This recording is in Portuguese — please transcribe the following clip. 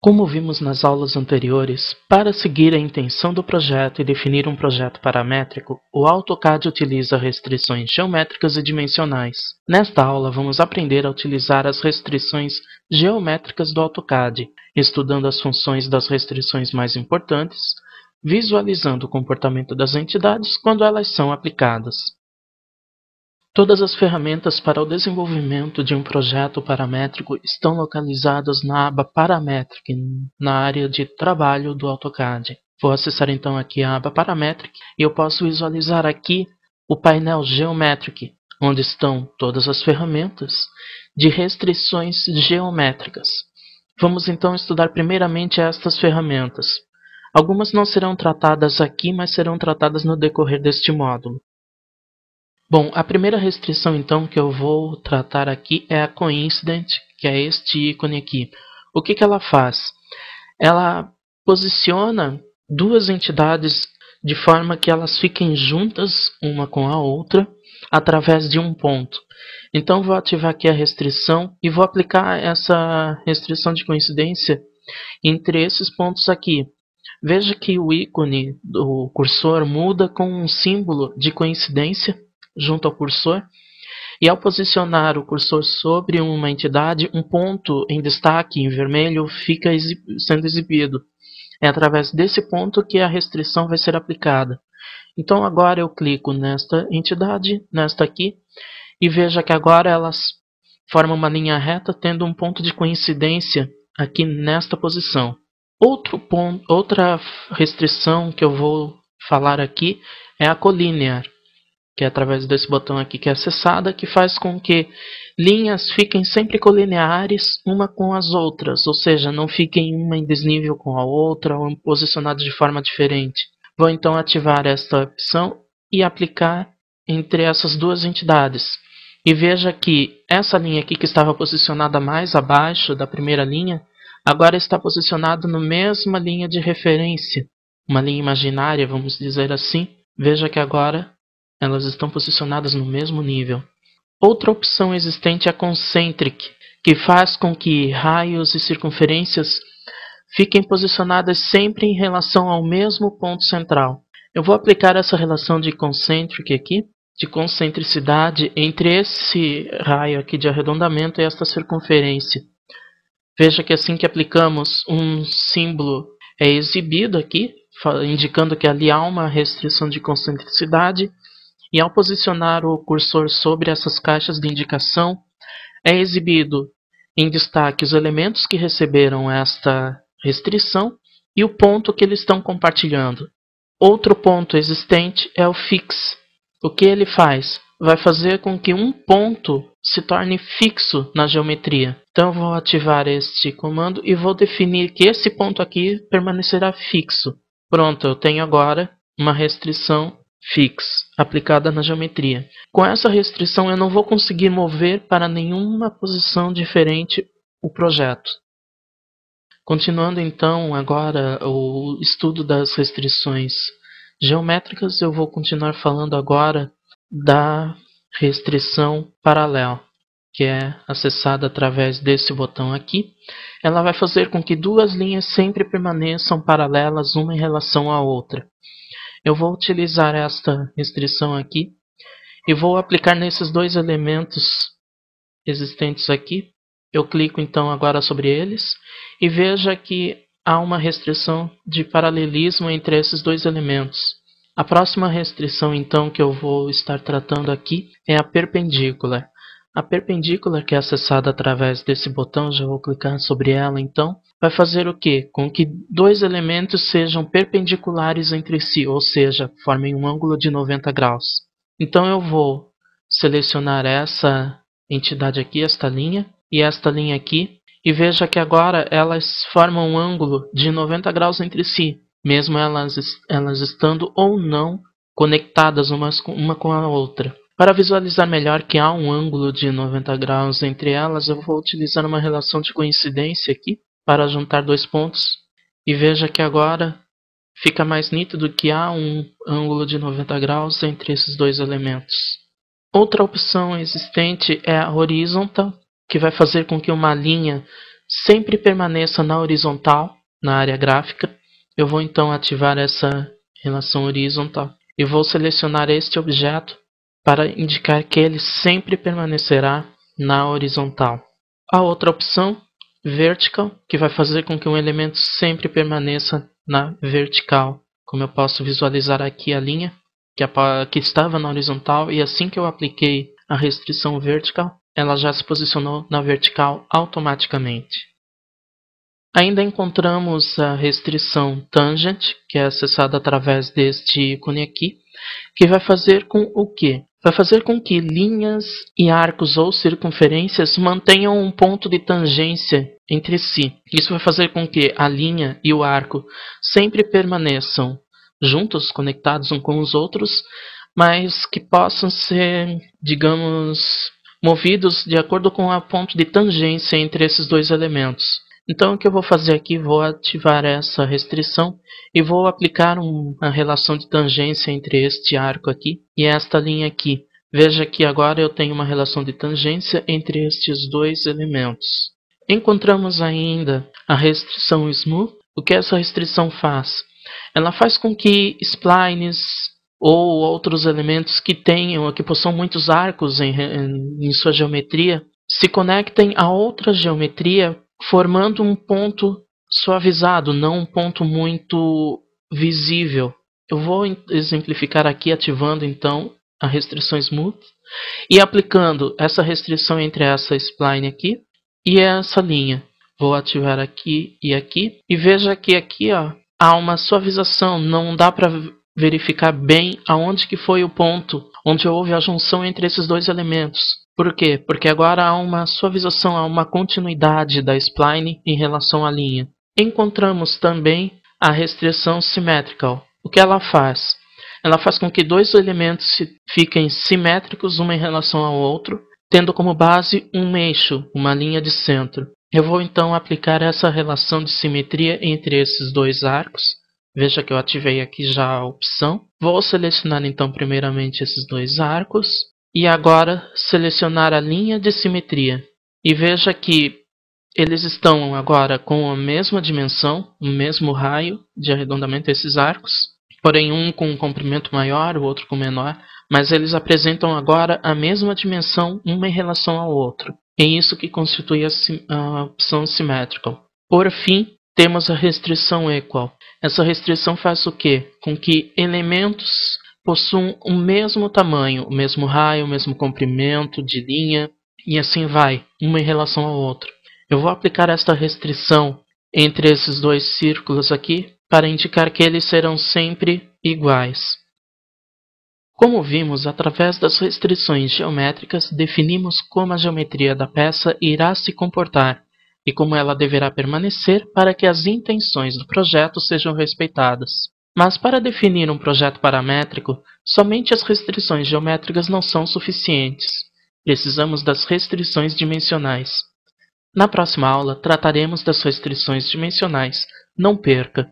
Como vimos nas aulas anteriores, para seguir a intenção do projeto e definir um projeto paramétrico, o AutoCAD utiliza restrições geométricas e dimensionais. Nesta aula, vamos aprender a utilizar as restrições geométricas do AutoCAD, estudando as funções das restrições mais importantes, visualizando o comportamento das entidades quando elas são aplicadas. Todas as ferramentas para o desenvolvimento de um projeto paramétrico estão localizadas na aba Parametric, na área de trabalho do AutoCAD. Vou acessar então aqui a aba Parametric e eu posso visualizar aqui o painel Geometric, onde estão todas as ferramentas de restrições geométricas. Vamos então estudar primeiramente estas ferramentas. Algumas não serão tratadas aqui, mas serão tratadas no decorrer deste módulo. Bom, a primeira restrição então que eu vou tratar aqui é a Coincident, que é este ícone aqui. O que ela faz? Ela posiciona duas entidades de forma que elas fiquem juntas uma com a outra através de um ponto. Então vou ativar aqui a restrição e vou aplicar essa restrição de coincidência entre esses pontos aqui. Veja que o ícone do cursor muda com um símbolo de coincidência junto ao cursor, e ao posicionar o cursor sobre uma entidade, um ponto em destaque em vermelho fica sendo exibido. É através desse ponto que a restrição vai ser aplicada. Então agora eu clico nesta entidade, nesta aqui, e veja que agora elas formam uma linha reta tendo um ponto de coincidência aqui nesta posição. Outra restrição que eu vou falar aqui é a Collinear, que é através desse botão aqui que é acessada, que faz com que linhas fiquem sempre colineares uma com as outras, ou seja, não fiquem uma em desnível com a outra ou posicionadas de forma diferente. Vou então ativar esta opção e aplicar entre essas duas entidades. E veja que essa linha aqui que estava posicionada mais abaixo da primeira linha, agora está posicionada na mesma linha de referência, uma linha imaginária, vamos dizer assim. Veja que agora elas estão posicionadas no mesmo nível. Outra opção existente é a Concentric, que faz com que raios e circunferências fiquem posicionadas sempre em relação ao mesmo ponto central. Eu vou aplicar essa relação de Concentric aqui, de concentricidade, entre esse raio aqui de arredondamento e esta circunferência. Veja que assim que aplicamos, um símbolo é exibido aqui, indicando que ali há uma restrição de concentricidade. E ao posicionar o cursor sobre essas caixas de indicação, é exibido em destaque os elementos que receberam esta restrição e o ponto que eles estão compartilhando. Outro ponto existente é o Fix. O que ele faz? Vai fazer com que um ponto se torne fixo na geometria. Então eu vou ativar este comando e vou definir que esse ponto aqui permanecerá fixo. Pronto, eu tenho agora uma restrição Fix, aplicada na geometria. Com essa restrição eu não vou conseguir mover para nenhuma posição diferente o projeto. Continuando então agora o estudo das restrições geométricas, eu vou continuar falando agora da restrição paralelo, que é acessada através desse botão aqui. Ela vai fazer com que duas linhas sempre permaneçam paralelas uma em relação à outra. Eu vou utilizar esta restrição aqui e vou aplicar nesses dois elementos existentes aqui. Eu clico então agora sobre eles e veja que há uma restrição de paralelismo entre esses dois elementos. A próxima restrição então que eu vou estar tratando aqui é a perpendicular. A perpendicular, que é acessada através desse botão, já vou clicar sobre ela então, vai fazer o quê? Com que dois elementos sejam perpendiculares entre si, ou seja, formem um ângulo de 90 graus. Então eu vou selecionar essa entidade aqui, esta linha, e esta linha aqui, e veja que agora elas formam um ângulo de 90 graus entre si, mesmo elas estando ou não conectadas uma com a outra. Para visualizar melhor que há um ângulo de 90 graus entre elas, eu vou utilizar uma relação de coincidência aqui para juntar dois pontos. E veja que agora fica mais nítido que há um ângulo de 90 graus entre esses dois elementos. Outra opção existente é a horizontal, que vai fazer com que uma linha sempre permaneça na horizontal, na área gráfica. Eu vou então ativar essa relação horizontal e vou selecionar este objeto para indicar que ele sempre permanecerá na horizontal. A outra opção, vertical, que vai fazer com que um elemento sempre permaneça na vertical. Como eu posso visualizar aqui a linha que estava na horizontal, e assim que eu apliquei a restrição vertical, ela já se posicionou na vertical automaticamente. Ainda encontramos a restrição tangent, que é acessada através deste ícone aqui, que vai fazer com o quê? Vai fazer com que linhas e arcos ou circunferências mantenham um ponto de tangência entre si. Isso vai fazer com que a linha e o arco sempre permaneçam juntos, conectados uns com os outros, mas que possam ser, digamos, movidos de acordo com o ponto de tangência entre esses dois elementos. Então o que eu vou fazer aqui, vou ativar essa restrição e vou aplicar uma relação de tangência entre este arco aqui e esta linha aqui. Veja que agora eu tenho uma relação de tangência entre estes dois elementos. Encontramos ainda a restrição Smooth. O que essa restrição faz? Ela faz com que splines ou outros elementos que possuam muitos arcos em sua geometria se conectem a outra geometria, formando um ponto suavizado, não um ponto muito visível. Eu vou exemplificar aqui ativando então a restrição Smooth e aplicando essa restrição entre essa spline aqui e essa linha. Vou ativar aqui e veja que aqui há uma suavização, não dá para verificar bem aonde que foi o ponto onde houve a junção entre esses dois elementos. Por quê? Porque agora há uma suavização, há uma continuidade da spline em relação à linha. Encontramos também a restrição Symmetrical. O que ela faz? Ela faz com que dois elementos fiquem simétricos um em relação ao outro, tendo como base um eixo, uma linha de centro. Eu vou então aplicar essa relação de simetria entre esses dois arcos. Veja que eu ativei aqui já a opção. Vou selecionar então primeiramente esses dois arcos e agora selecionar a linha de simetria. E veja que eles estão agora com a mesma dimensão, o mesmo raio de arredondamento desses arcos, porém um com um comprimento maior, o outro com menor, mas eles apresentam agora a mesma dimensão um em relação ao outro. É isso que constitui a opção Symmetrical. Por fim, temos a restrição Equal. Essa restrição faz o quê? Com que elementos possuam o mesmo tamanho, o mesmo raio, o mesmo comprimento de linha, e assim vai, um em relação ao outro. Eu vou aplicar esta restrição entre esses dois círculos aqui para indicar que eles serão sempre iguais. Como vimos, através das restrições geométricas, definimos como a geometria da peça irá se comportar e como ela deverá permanecer para que as intenções do projeto sejam respeitadas. Mas para definir um projeto paramétrico, somente as restrições geométricas não são suficientes. Precisamos das restrições dimensionais. Na próxima aula, trataremos das restrições dimensionais. Não perca!